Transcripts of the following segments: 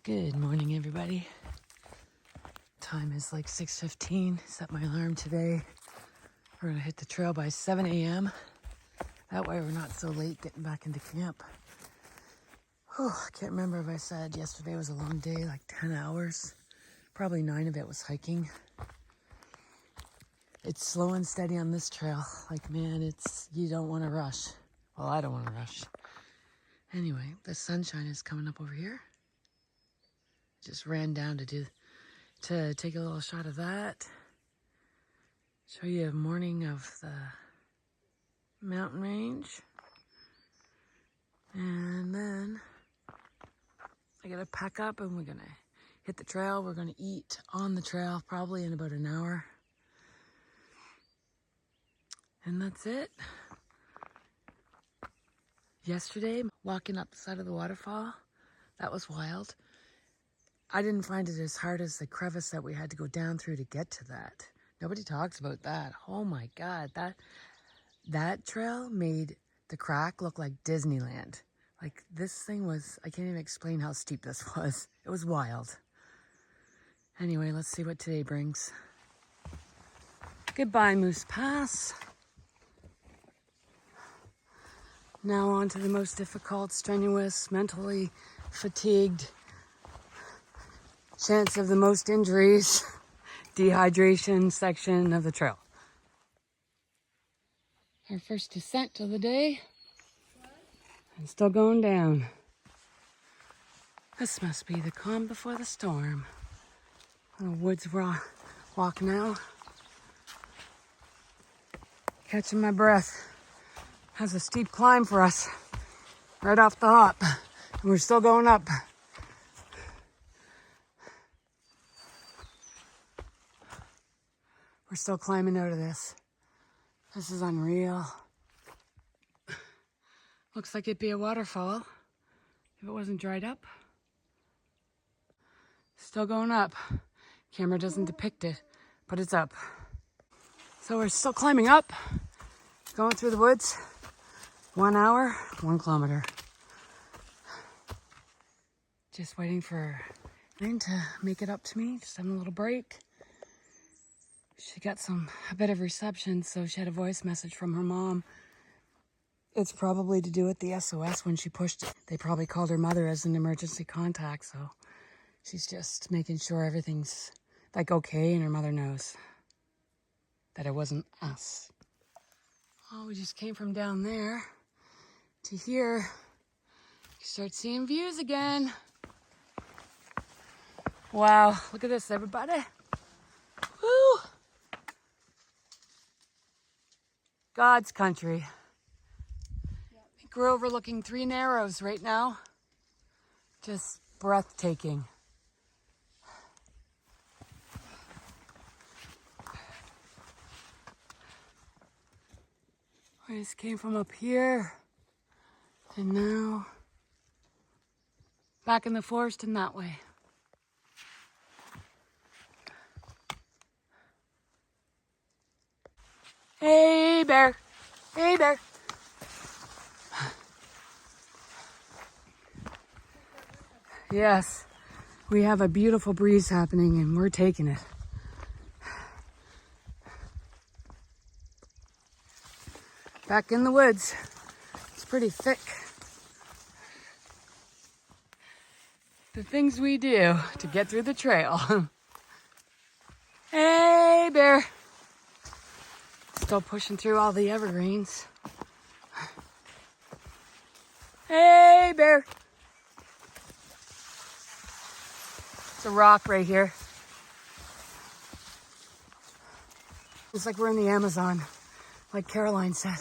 Good morning, everybody. Time is like 6:15. Set my alarm today. We're gonna hit the trail by 7 a.m. That way we're not so late getting back into camp. I can't remember if I said yesterday was a long day, like 10 hours. Probably 9 of it was hiking. It's slow and steady on this trail. Like, man, you don't want to rush. Well, I don't want to rush. Anyway, the sunshine is coming up over here. Just ran down to take a little shot of that. Show you a morning of the mountain range. And then I gotta pack up and we're gonna hit the trail. We're gonna eat on the trail probably in about an hour. And that's it. Yesterday, walking up the side of the waterfall, that was wild. I didn't find it as hard as the crevice that we had to go down through to get to that. Nobody talks about that. Oh my God, that trail made the crack look like Disneyland. Like, this thing was, I can't even explain how steep this was. It was wild. Anyway, let's see what today brings. Goodbye, Moose Pass. Now on to the most difficult, strenuous, mentally fatigued, chance of the most injuries, dehydration section of the trail. Our first descent of the day. And still going down. This must be the calm before the storm. On a woods walk now. Catching my breath. Has a steep climb for us. Right off the hop. And we're still going up. We're still climbing out of this. This is unreal. Looks like it'd be a waterfall if it wasn't dried up. Still going up. Camera doesn't depict it, but it's up. So we're still climbing up, going through the woods. 1 hour, 1 kilometer. Just waiting for Lynn to make it up to me, just having a little break. She got a bit of reception, so she had a voice message from her mom. It's probably to do with the SOS when she pushed it. They probably called her mother as an emergency contact, so she's just making sure everything's like okay and her mother knows that it wasn't us. Oh, we just came from down there to here. You start seeing views again. Wow, look at this, everybody. Woo! God's country. I think we're overlooking 3 Narrows right now. Just breathtaking. We just came from up here and now back in the forest and that way. Hey bear, hey bear. Yes, we have a beautiful breeze happening and we're taking it. Back in the woods. It's pretty thick. The things we do to get through the trail. Hey bear. Still pushing through all the evergreens. Hey bear. It's a rock right here. It's like we're in the Amazon, like Caroline said.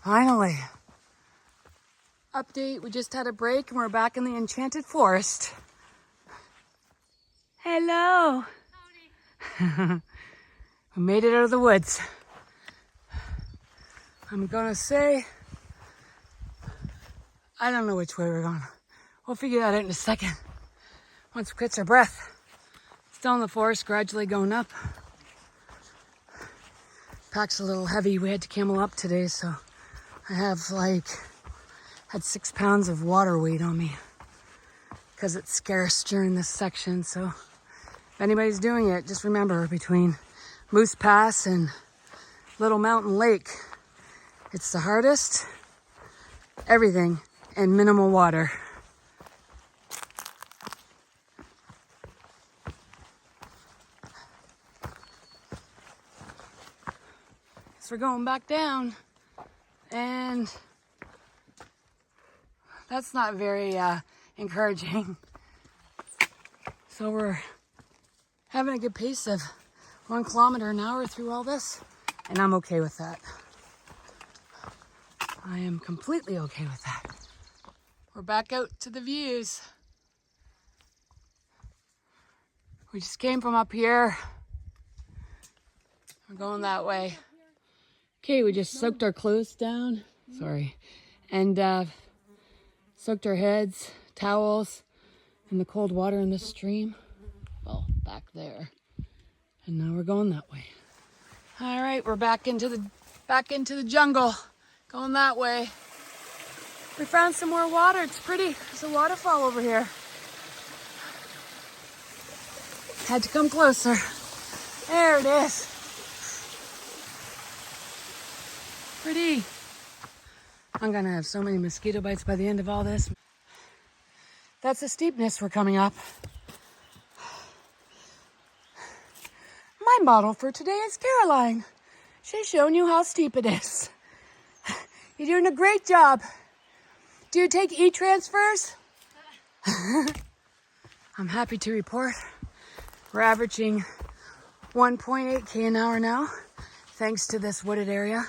Finally. Update, we just had a break and we're back in the enchanted forest. Hello. Howdy. We made it out of the woods. I'm gonna say, I don't know which way we're going. We'll figure that out in a second. Once we catch our breath. Still in the forest, gradually going up. Pack's a little heavy. We had to camel up today, so I have had 6 pounds of water weight on me because it's scarce during this section. So if anybody's doing it, just remember between Moose Pass and Little Mountain Lake, it's the hardest, everything, and minimal water. So we're going back down, and that's not very encouraging. So we're having a good pace of 1 kilometer an hour through all this, and I'm okay with that. I am completely okay with that. We're back out to the views. We just came from up here. We're going that way. Okay, we just soaked our clothes down. Sorry. And soaked our heads, towels, in the cold water in this stream. Well, back there. And now we're going that way. All right, we're back into the jungle. Going that way. We found some more water. It's pretty. There's a waterfall over here. Had to come closer. There it is. Pretty. I'm gonna have so many mosquito bites by the end of all this. That's the steepness we're coming up. My model for today is Caroline. She's showing you how steep it is. You're doing a great job. Do you take e-transfers? I'm happy to report we're averaging 1.8k an hour now, thanks to this wooded area.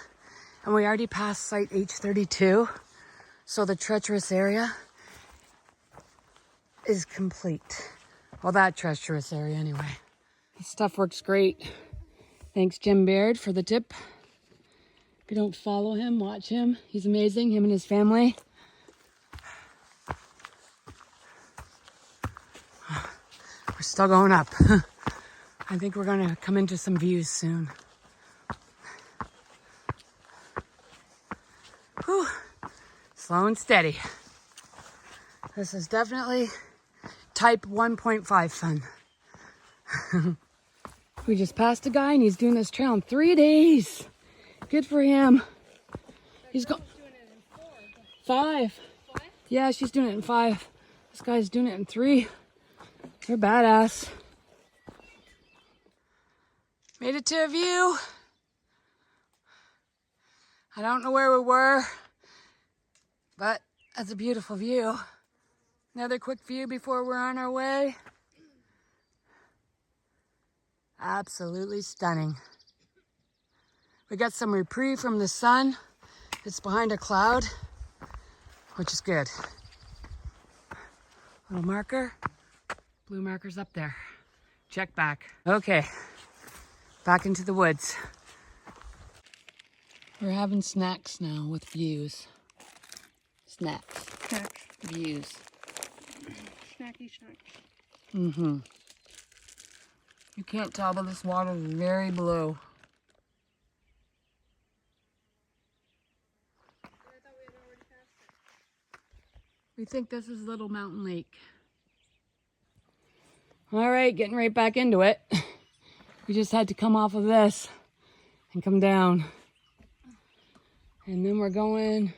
And we already passed site H32, so the treacherous area is complete. Well, that treacherous area anyway. This stuff works great. Thanks Jim Baird for the tip. If you don't follow him, watch him. He's amazing, him and his family. We're still going up. I think we're gonna come into some views soon. Whew. Slow and steady. This is definitely type 1.5 fun. We just passed a guy and he's doing this trail in 3 days. Good for him. He's doing it in 5. Yeah, she's doing it in 5. This guy's doing it in 3. They're badass. Made it to a view. I don't know where we were, but that's a beautiful view. Another quick view before we're on our way. Absolutely stunning. We got some reprieve from the sun. It's behind a cloud, which is good. Little marker. Blue marker's up there. Check back. Okay, back into the woods. We're having snacks now with views. Snacks. Views. Snacky snacks. Mm-hmm. You can't tell, but this water is very blue. I thought we had already passed it. We think this is Little Mountain Lake. All right, getting right back into it. We just had to come off of this and come down. And then we're going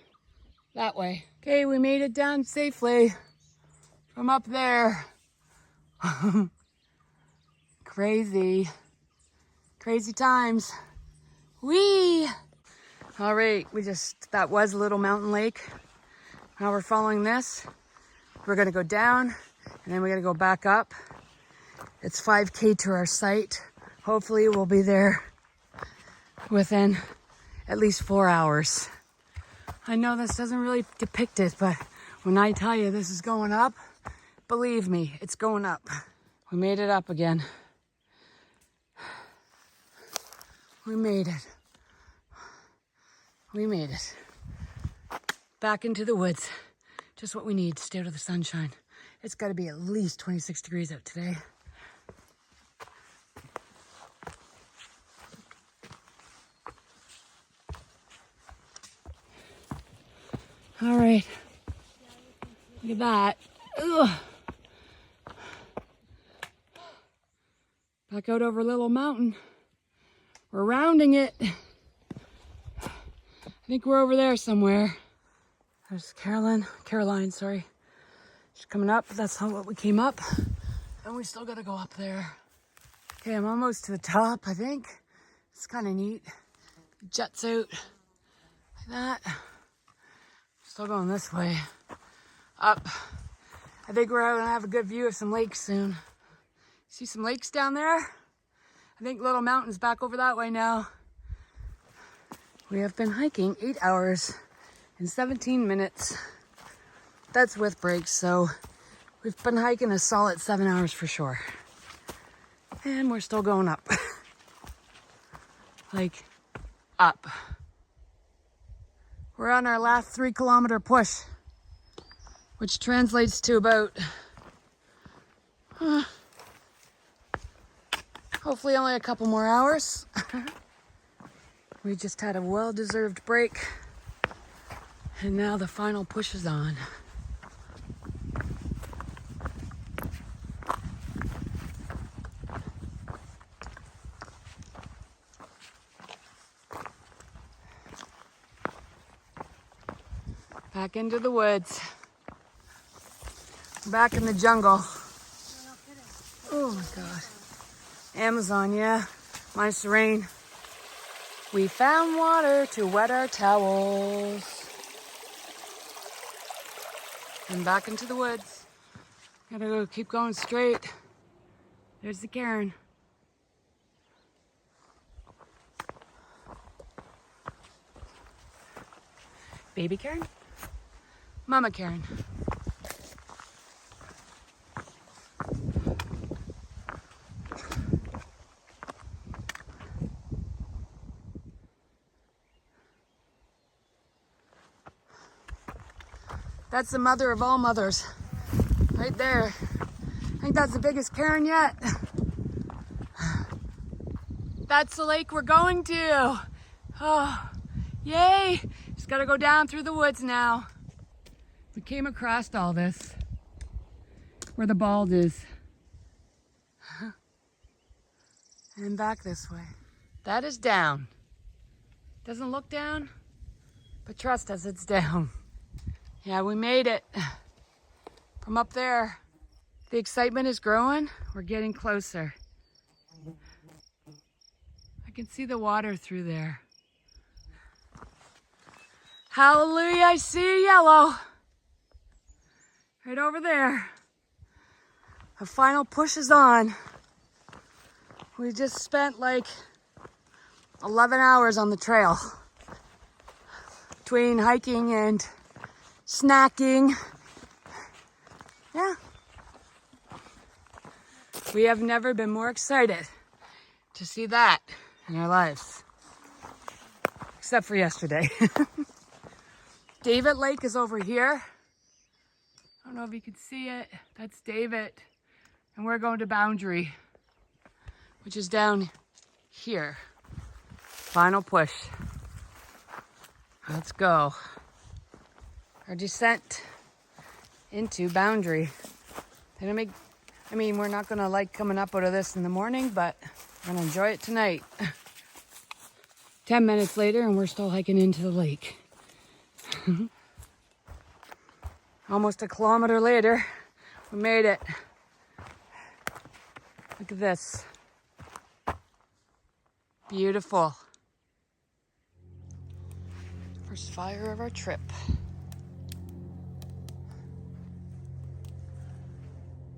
that way. Okay, we made it down safely from up there. Crazy times. Whee! All right, that was Little Mountain Lake. Now we're following this. We're gonna go down and then we gotta go back up. It's 5K to our site. Hopefully we'll be there within at least 4 hours. I know this doesn't really depict it, but when I tell you this is going up, believe me, it's going up. We made it up again. We made it. We made it. Back into the woods. Just what we need to stay out of the sunshine. It's got to be at least 26 degrees out today. All right. Look at that. Ugh. Back out over Little Mountain. We're rounding it. I think we're over there somewhere. There's Caroline, sorry. She's coming up. That's not what we came up. And we still gotta go up there. Okay, I'm almost to the top, I think. It's kind of neat. Jets out like that. Still going this way. Up. I think we're gonna have a good view of some lakes soon. See some lakes down there? I think Little Mountain's back over that way now. We have been hiking 8 hours and 17 minutes. That's with breaks, so we've been hiking a solid 7 hours for sure. And we're still going up. Like, up. We're on our last 3 kilometer push, which translates to about, hopefully only a couple more hours. We just had a well-deserved break, and now the final push is on. Back into the woods. Back in the jungle. Oh my God. Amazon, yeah. Minus the rain. We found water to wet our towels. And back into the woods. Gotta go keep going straight. There's the cairn. Baby cairn? Mama cairn. That's the mother of all mothers. Right there. I think that's the biggest cairn yet. That's the lake we're going to. Oh, yay. Just gotta go down through the woods now. We came across all this, where the bald is. And back this way. That is down. Doesn't look down, but trust us, it's down. Yeah, we made it from up there. The excitement is growing. We're getting closer. I can see the water through there. Hallelujah, I see yellow. Right over there. The final push is on. We just spent like 11 hours on the trail. Between hiking and snacking. Yeah. We have never been more excited to see that in our lives. Except for yesterday. David Lake is over here. I don't know if you can see it. That's David. And we're going to Boundary, which is down here. Final push. Let's go. Our descent into Boundary. We're not gonna like coming up out of this in the morning, but we're gonna enjoy it tonight. 10 minutes later and we're still hiking into the lake. Almost a kilometer later, we made it. Look at this. Beautiful. First fire of our trip.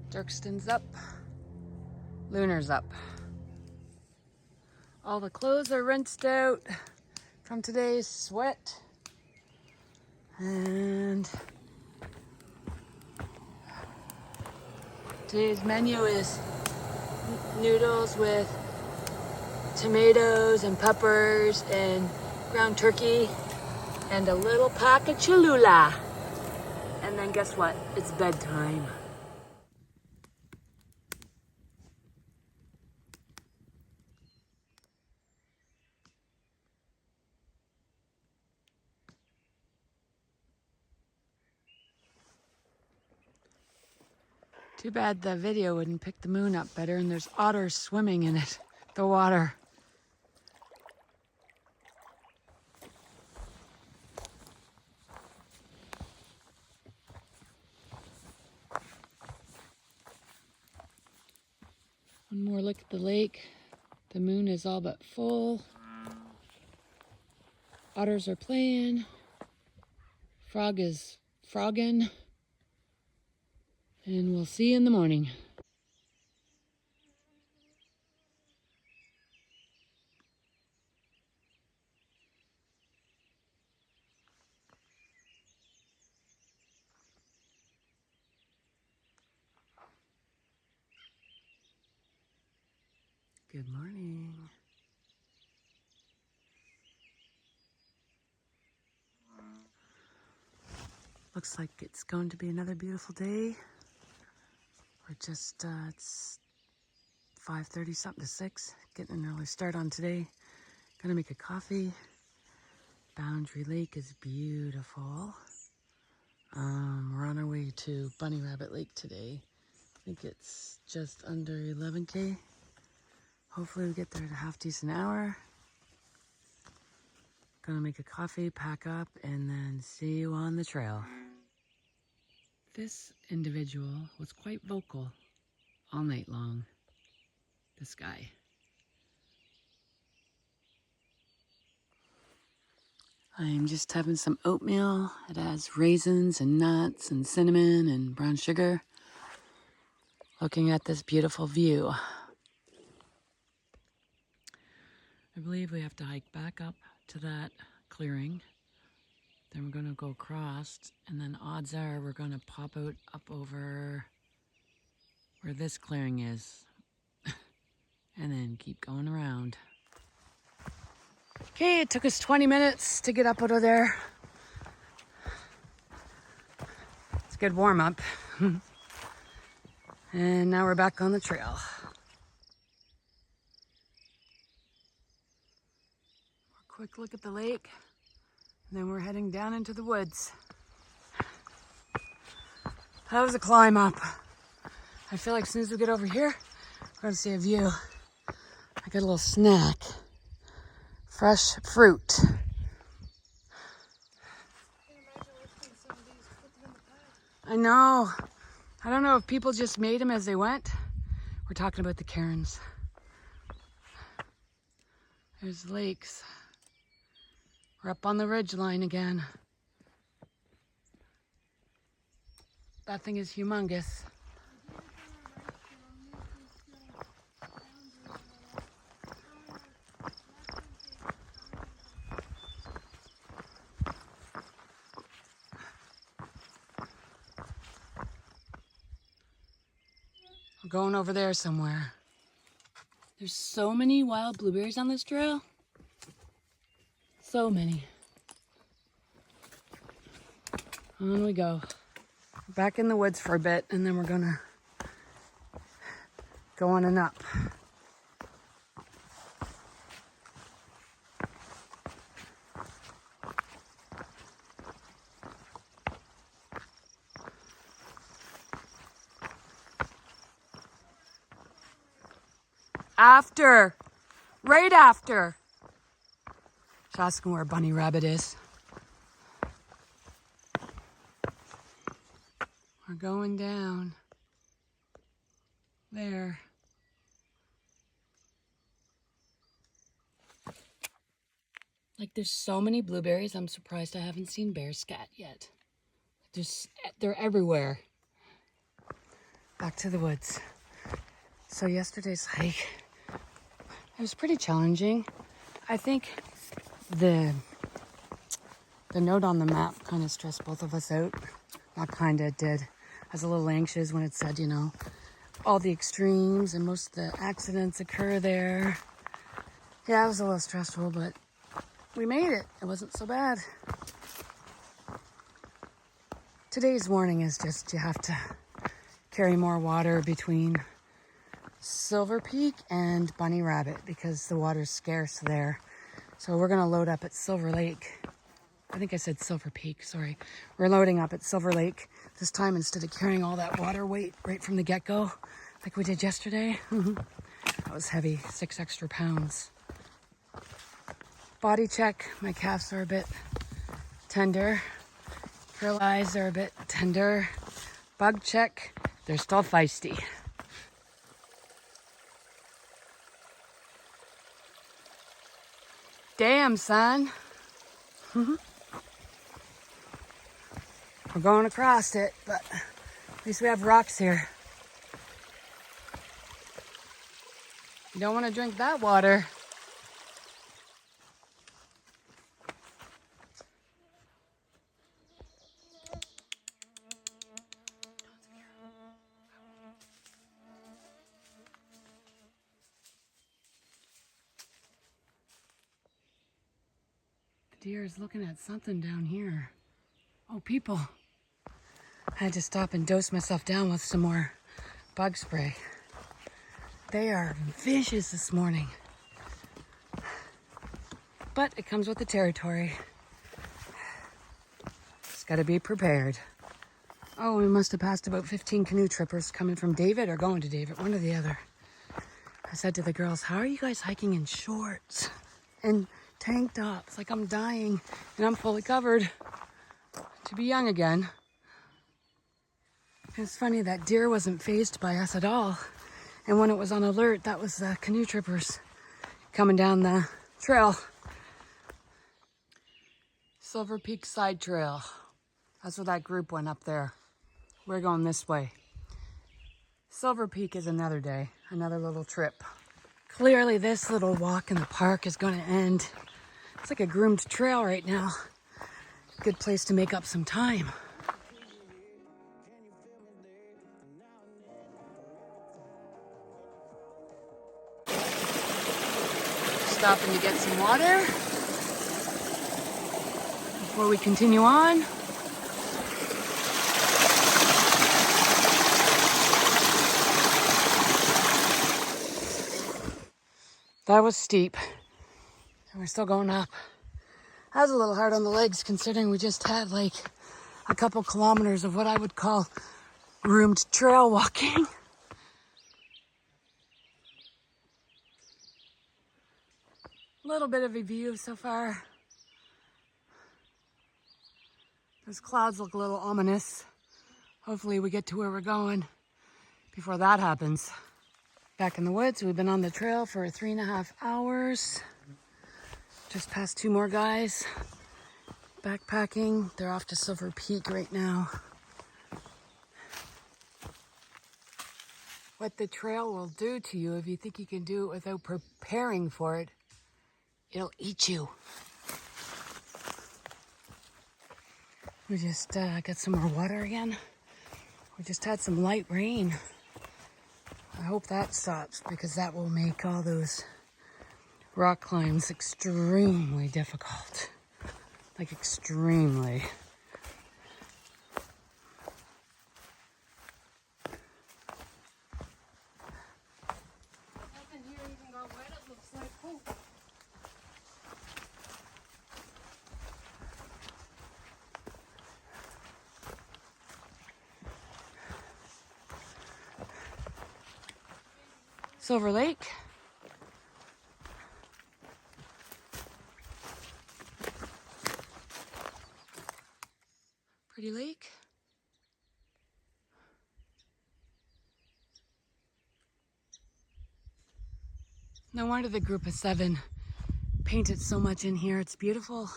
Dirkston's up. Lunar's up. All the clothes are rinsed out from today's sweat. And today's menu is noodles with tomatoes and peppers and ground turkey and a little pack of Cholula. And then guess what? It's bedtime. Too bad the video wouldn't pick the moon up better, and there's otters swimming in it, the water. One more look at the lake. The moon is all but full. Otters are playing. Frog is frogging. And we'll see you in the morning. Good morning. Looks like it's going to be another beautiful day. We're just, it's 5:30 something to 6. Getting an early start on today. Gonna make a coffee. Boundary Lake is beautiful. We're on our way to Bunny Rabbit Lake today. I think it's just under 11K. Hopefully we get there at a half decent hour. Gonna make a coffee, pack up, and then see you on the trail. This individual was quite vocal all night long. This guy. I'm just having some oatmeal. It has raisins and nuts and cinnamon and brown sugar. Looking at this beautiful view. I believe we have to hike back up to that clearing. Then we're gonna go across, and then odds are we're gonna pop out up over where this clearing is. And then keep going around. Okay, it took us 20 minutes to get up out of there. It's a good warm up. And now we're back on the trail. Quick look at the lake, and then we're heading down into the woods. That was a climb up. I feel like as soon as we get over here, we're gonna see a view. I got a little snack. Fresh fruit. I know. I don't know if people just made them as they went. We're talking about the cairns. There's lakes. We're up on the ridge line again. That thing is humongous. We're going over there somewhere. There's so many wild blueberries on this trail. So many. On we go. Back in the woods for a bit, and then we're gonna go on and up. After. Right after. Just asking where Bunny Rabbit is. We're going down. There. Like, there's so many blueberries, I'm surprised I haven't seen bear scat yet. They're everywhere. Back to the woods. So yesterday's hike, it was pretty challenging. I think the note on the map kind of stressed both of us out. Not kind of, did. I was a little anxious when it said, you know, all the extremes and most of the accidents occur there. Yeah, it was a little stressful, but we made it. It wasn't so bad. Today's warning is just you have to carry more water between Silver Peak and Bunny Rabbit because the water's scarce there. So we're gonna load up at Silver Lake. I think I said Silver Peak, sorry. We're loading up at Silver Lake This time, instead of carrying all that water weight right from the get-go, like we did yesterday, that was heavy, 6 extra pounds. Body check, my calves are a bit tender. Trail eyes are a bit tender. Bug check, they're still feisty. Damn, son. We're going across it, but at least we have rocks here. You don't want to drink that water. The deer is looking at something down here. Oh, people. I had to stop and dose myself down with some more bug spray. They are vicious this morning. But it comes with the territory. Just gotta be prepared. Oh, we must have passed about 15 canoe trippers coming from David or going to David, one or the other. I said to the girls, how are you guys hiking in shorts and tank tops? Like I'm dying and I'm fully covered. To be young again. It's funny that deer wasn't fazed by us at all. And when it was on alert, that was the canoe trippers coming down the trail. Silver Peak Side Trail. That's where that group went up there. We're going this way. Silver Peak is another day, another little trip. Clearly this little walk in the park is going to end. It's like a groomed trail right now. Good place to make up some time. Stopping to get some water before we continue on. That was steep, and we're still going up. That was a little hard on the legs considering we just had like a couple kilometers of what I would call groomed trail walking. A little bit of a view so far. Those clouds look a little ominous. Hopefully we get to where we're going before that happens. Back in the woods, we've been on the trail for 3.5 hours. Just passed 2 more guys backpacking. They're off to Silver Peak right now. What the trail will do to you if you think you can do it without preparing for it, it'll eat you. We just got some more water again. We just had some light rain. I hope that stops because that will make all those rock climbs extremely difficult. Like extremely. Nothing here even got wet, it looks like. Oh. Silver Lake. Pretty lake. No wonder the group of 7 painted so much in here. It's beautiful.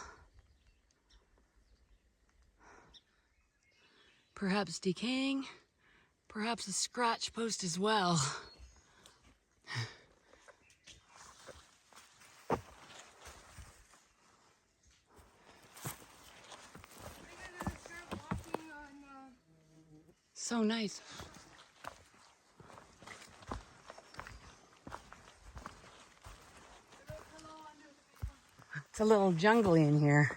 Perhaps decaying. Perhaps a scratch post as well. So nice. It's a little jungly in here.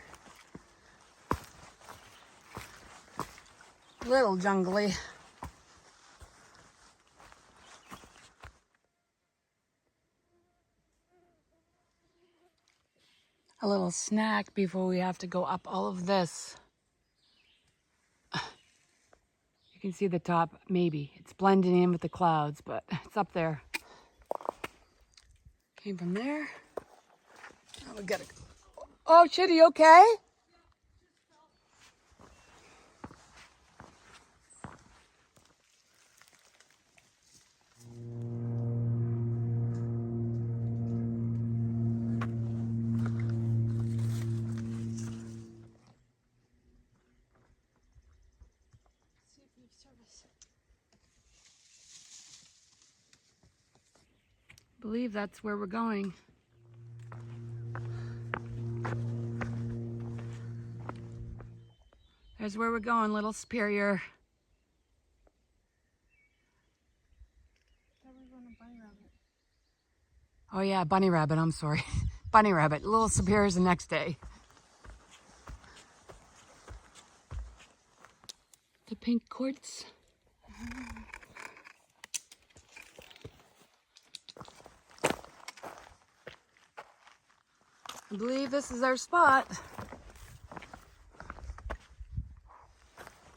Little jungly. A little snack before we have to go up all of this. You can see the top, maybe. It's blending in with the clouds, but it's up there. Came from there. Now we gotta... Oh, shit, are you okay? I believe that's where we're going. There's where we're going, Little Superior. Oh yeah, Bunny Rabbit, I'm sorry. Bunny Rabbit, Little Superior's the next day. The pink quartz. I believe this is our spot.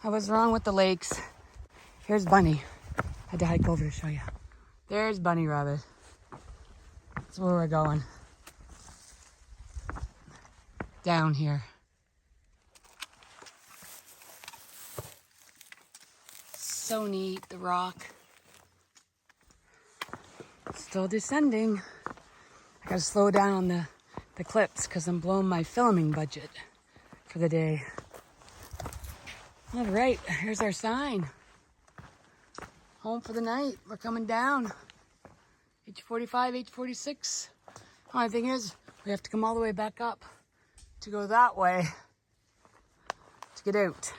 I was wrong with the lakes. Here's Bunny. I had to hike over to show you. There's Bunny Rabbit. That's where we're going. Down here. So neat, the rock. Still descending. I gotta slow down on the clips because I'm blowing my filming budget for the day. All right, here's our sign. Home for the night. We're coming down. H45, H46. Only thing is, we have to come all the way back up to go that way to get out.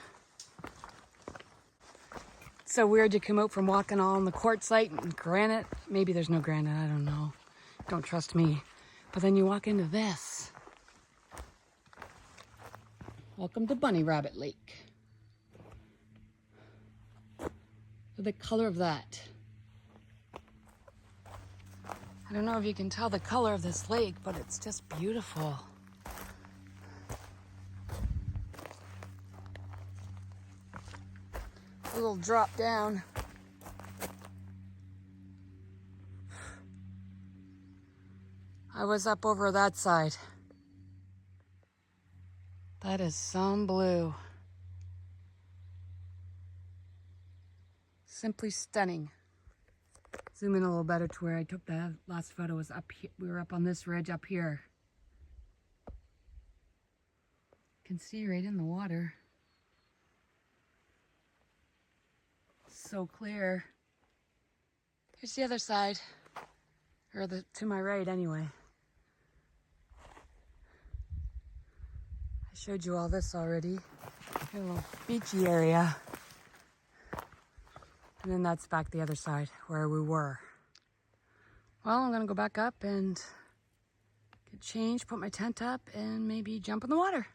It's so weird to come out from walking on the quartzite and granite. Maybe there's no granite, I don't know. Don't trust me. But then you walk into this. Welcome to Bunny Rabbit Lake. The color of that. I don't know if you can tell the color of this lake, but it's just beautiful. A little drop down. I was up over that side. That is some blue. Simply stunning. Zoom in a little better to where I took the last photo was up here. We were up on this ridge up here. You can see right in the water. So clear. Here's the other side. Or to my right anyway. I showed you all this already. A little beachy area. And then that's back the other side where we were. Well, I'm gonna go back up and get changed, put my tent up, and maybe jump in the water.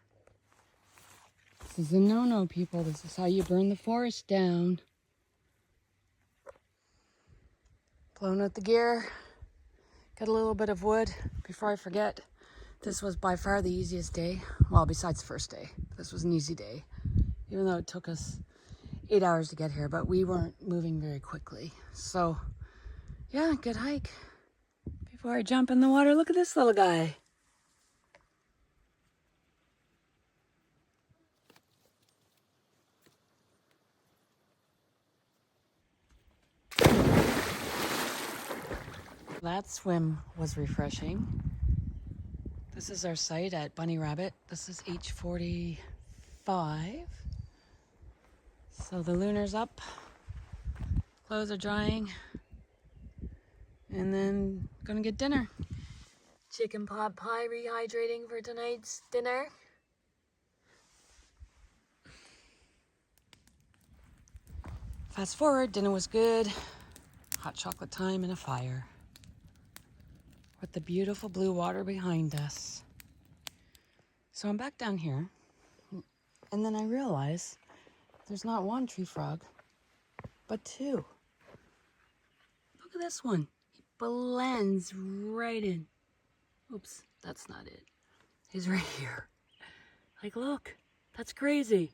This is a no-no, people. This is how you burn the forest down. Blowing out the gear. Got a little bit of wood. Before I forget, this was by far the easiest day. Well, besides the first day. This was an easy day. Even though it took us 8 hours to get here, but we weren't moving very quickly. So, yeah, good hike. Before I jump in the water, look at this little guy. That swim was refreshing. This is our site at Bunny Rabbit. This is H45. So the lunar's up, clothes are drying, and then gonna get dinner. Chicken pot pie rehydrating for tonight's dinner. Fast forward, dinner was good. Hot chocolate time and a fire. With the beautiful blue water behind us. So I'm back down here, and then I realize there's not one tree frog, but two. Look at this one. He blends right in. Oops, that's not it. He's right here. Like, look, that's crazy.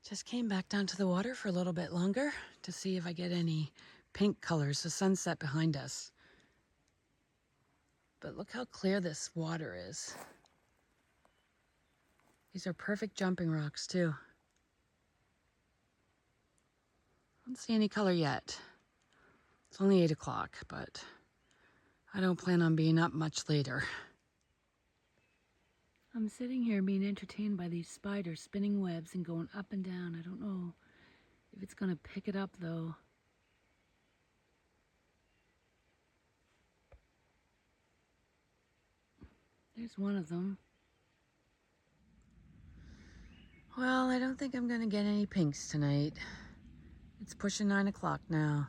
Just came back down to the water for a little bit longer to see if I get any pink colors, the sunset behind us. But look how clear this water is. These are perfect jumping rocks too. I don't see any color yet. It's only 8 o'clock, but I don't plan on being up much later. I'm sitting here being entertained by these spiders spinning webs and going up and down. I don't know if it's gonna pick it up though. There's one of them. Well, I don't think I'm gonna get any pinks tonight. It's pushing 9 o'clock now.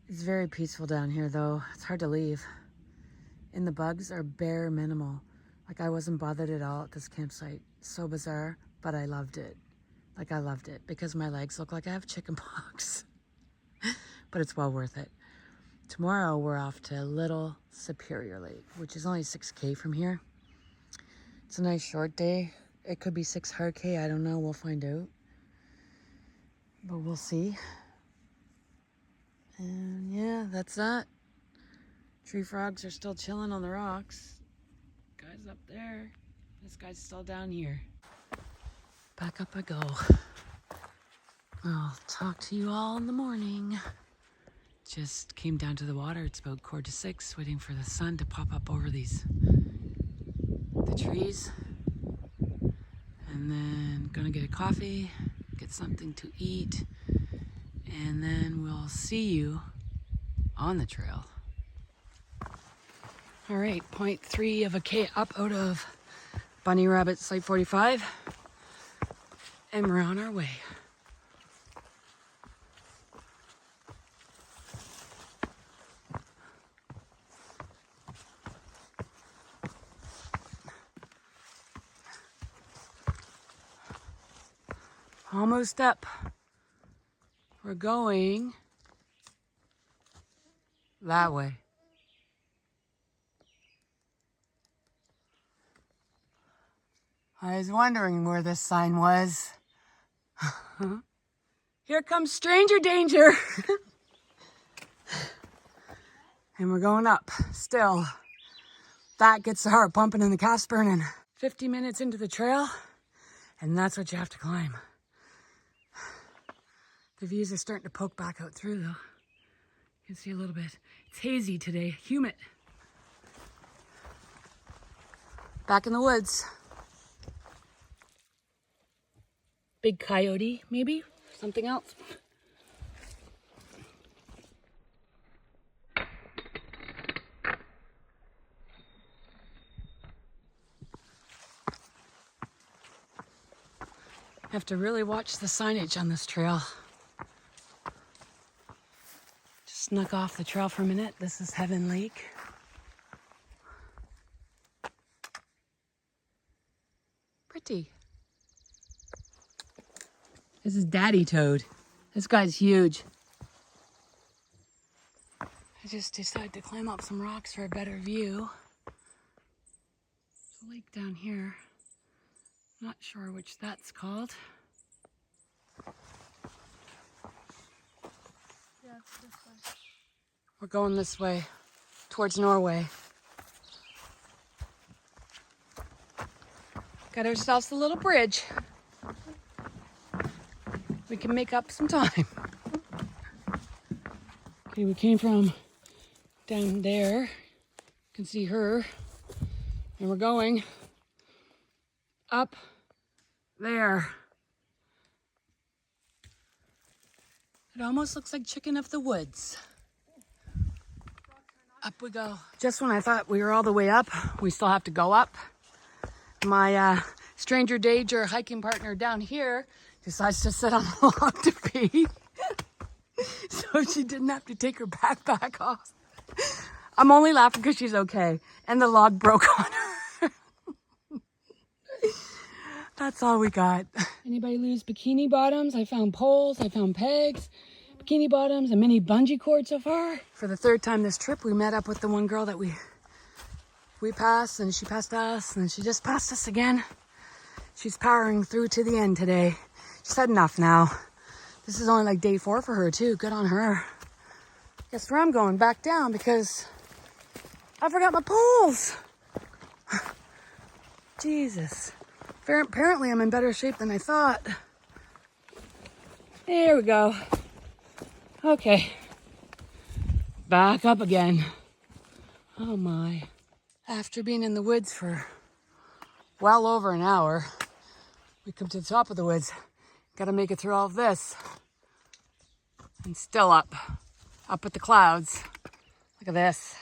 It's very peaceful down here though. It's hard to leave. And the bugs are bare minimal. Like I wasn't bothered at all at this campsite. So bizarre, but I loved it. Like I loved it because my legs look like I have chicken pox. But it's well worth it. Tomorrow we're off to Little Superior Lake, which is only 6K from here. It's a nice short day. It could be 6 hard K, I don't know, we'll find out. But we'll see. And yeah, that's that. Tree frogs are still chilling on the rocks. Guy's up there. This guy's still down here. Back up I go. I'll talk to you all in the morning. Just came down to the water. It's about 5:45, waiting for the sun to pop up over the trees. And then gonna get a coffee, get something to eat, and then we'll see you on the trail. All right, 0.3 of a K up out of Bunny Rabbit Site 45, and we're on our way. Almost up. We're going that way. I was wondering where this sign was. Here comes stranger danger. And we're going up still. That gets the heart pumping and the calves burning. 50 minutes into the trail, and that's what you have to climb. The views are starting to poke back out through though. You can see a little bit. It's hazy today, humid. Back in the woods. Big coyote, maybe? Something else. Have to really watch the signage on this trail. Just snuck off the trail for a minute. This is Heaven Lake. Pretty. This is Daddy Toad. This guy's huge. I just decided to climb up some rocks for a better view. There's a lake down here. Not sure which that's called. Yeah, it's this way. We're going this way, towards Norway. Got ourselves a little bridge. We can make up some time. Okay, we came from down there. You can see her. And we're going up there. It almost looks like Chicken of the Woods. Up we go. Just when I thought we were all the way up, we still have to go up. My stranger danger hiking partner down here decides to sit on a log to pee. So she didn't have to take her backpack off. I'm only laughing because she's okay. And the log broke on her. That's all we got. Anybody lose bikini bottoms? I found poles, I found pegs, bikini bottoms, a mini bungee cord so far. For the 3rd time this trip, we met up with the one girl that we passed, and she passed us, and she just passed us again. She's powering through to the end today. She's had enough now. This is only like day 4 for her too. Good on her. Guess where I'm going? Back down because I forgot my poles. Jesus. Apparently I'm in better shape than I thought. There we go. Okay. Back up again. Oh my. After being in the woods for well over an hour, we come to the top of the woods. Gotta make it through all of this. And still up at the clouds. Look at this.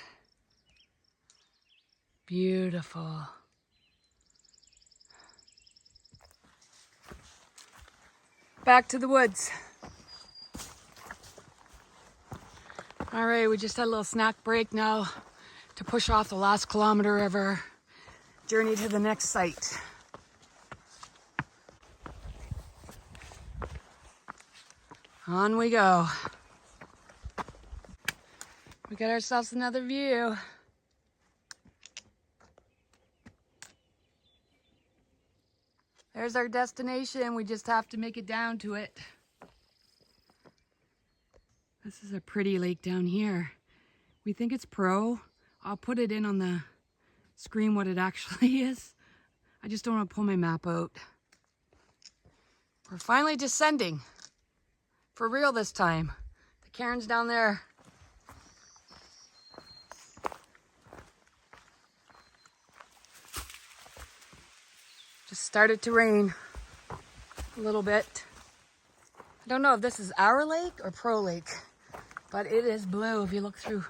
Beautiful. Back to the woods. All right, we just had a little snack break now to push off the last kilometer of our journey to the next site. On we go. We got ourselves another view. There's our destination. We just have to make it down to it. This is a pretty lake down here. We think it's Pro. I'll put it in on the screen what it actually is. I just don't want to pull my map out. We're finally descending. For real this time. The cairn's down there. Just started to rain a little bit. I don't know if this is our lake or Pro Lake, but it is blue if you look through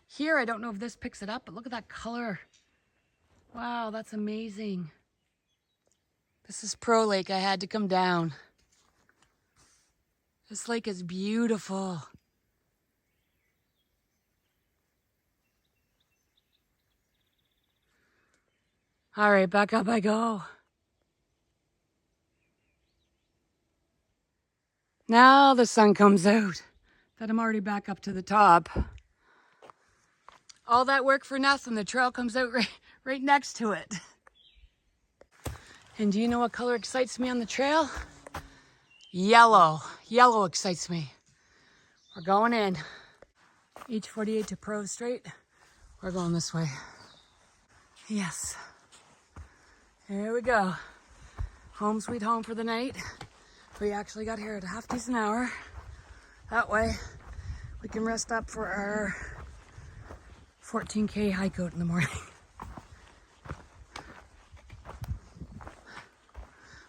here. I don't know if this picks it up, but look at that color. Wow, that's amazing. This is Pro Lake. I had to come down. This lake is beautiful. All right, back up I go. Now the sun comes out. That I'm already back up to the top. All that work for nothing. The trail comes out right next to it. And do you know what color excites me on the trail? Yellow. Yellow excites me. We're going in. H48 to Pro straight. We're going this way. Yes. Here we go. Home sweet home for the night. We actually got here at a half decent hour. That way we can rest up for our 14K hike out in the morning.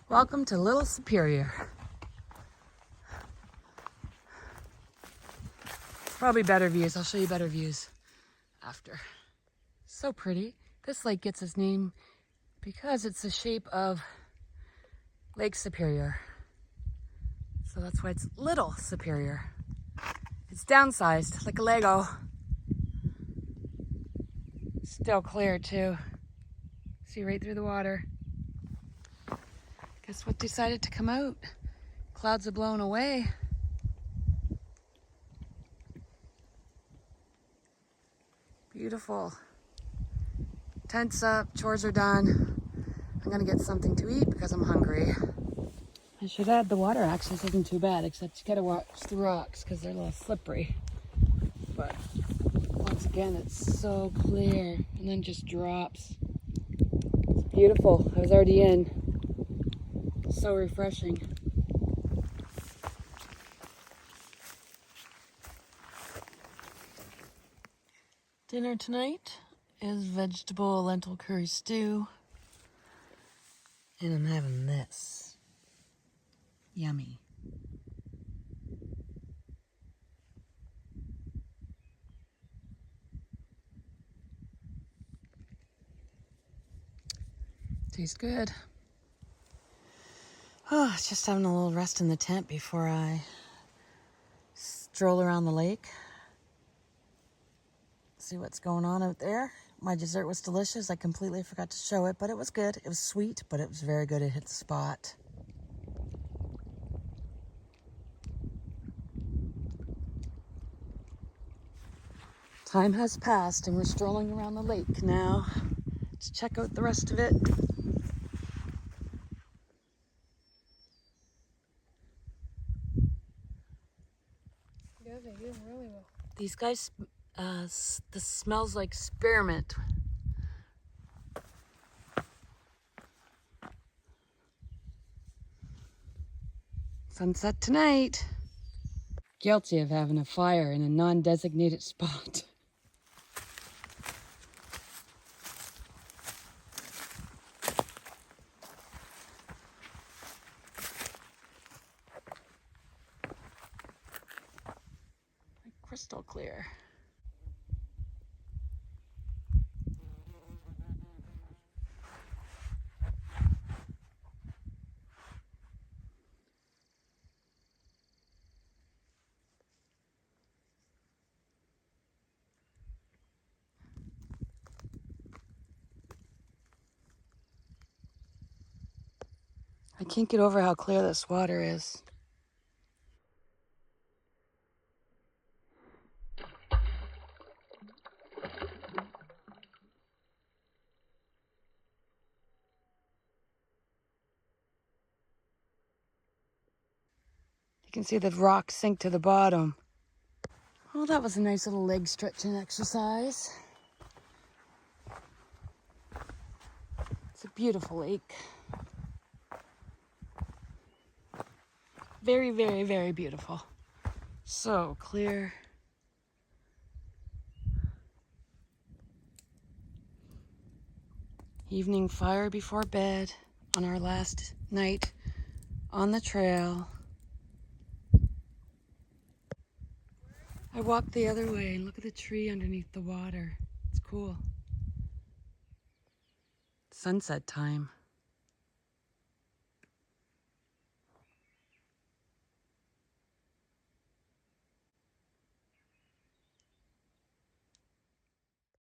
Welcome to Little Superior. Probably better views. I'll show you better views after. So pretty. This lake gets its name because it's the shape of Lake Superior. So that's why it's Little Superior. It's downsized, like a Lego. Still clear too. See right through the water. Guess what decided to come out? Clouds are blown away. Beautiful. Tents up, chores are done. I'm gonna get something to eat because I'm hungry. I should add the water access isn't too bad, except you gotta watch the rocks because they're a little slippery. But once again, it's so clear and then just drops. It's beautiful. I was already in. So refreshing. Dinner tonight is vegetable lentil curry stew. And I'm having this. Yummy. Tastes good. Oh, just having a little rest in the tent before I stroll around the lake. See what's going on out there. My dessert was delicious. I completely forgot to show it, but it was good. It was sweet, but it was very good. It hit the spot. Time has passed and we're strolling around the lake now. Let's check out the rest of it. Yeah, they do really well. These guys, this smells like spearmint. Sunset tonight. Guilty of having a fire in a non-designated spot. Crystal clear. I can't get over how clear this water is. You can see the rocks sink to the bottom. Well, that was a nice little leg stretching exercise. It's a beautiful lake. Very, very, very beautiful. So clear. Evening fire before bed on our last night on the trail. I walked the other way and look at the tree underneath the water. It's cool. Sunset time.